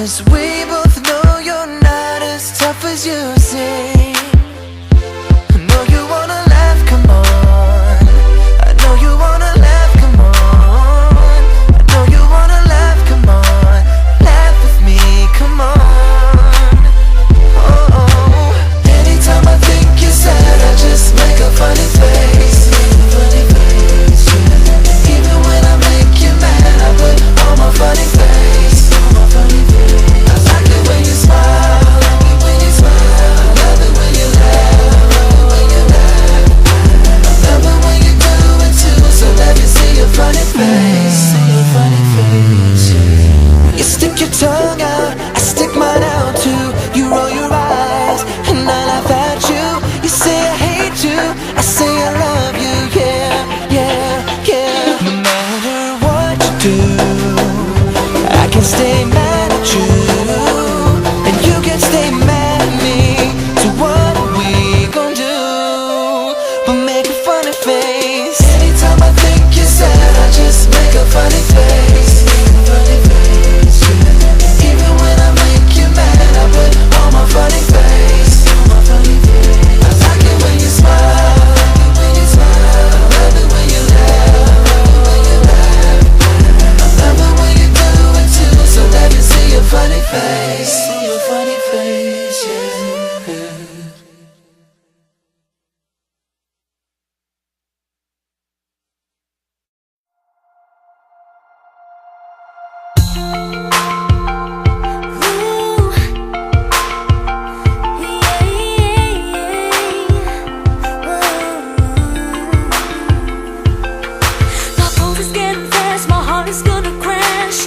'cause we both know you're not as tough as you seem. I know you wanna laugh, come on. I know you wanna laugh, come on. I know you wanna laugh, come on. Laugh with me, come on. Oh, anytime I think you're sad, I just make a funny face. Funny face, yeah. Even when I make you mad, I put on my funny face. I like it when you smile, I like it when you smile. I love it when you laugh, I love it when you laugh. I love it when you do it too, so let me see your funny face. See your funny face, yeah. You stick your tongue out, I stick mine out too. You roll your eyes, and I laugh at you. You say I hate you, I say I love you, yeah, yeah, yeah. No matter what you do, I can stay mad at you, and you can stay mad at me. So what are we gonna do but make a funny face? Anytime I think you're sad, I just make a funny face. Funny face, yeah. Even when I make you mad, I put on my funny face. I like it when you smile, I like it when you smile. I love it when you laugh, I love it when you laugh. I love it when you do it too, so let me see your funny face. See your funny face, yeah. My pulse is getting fast, my heart is gonna crash.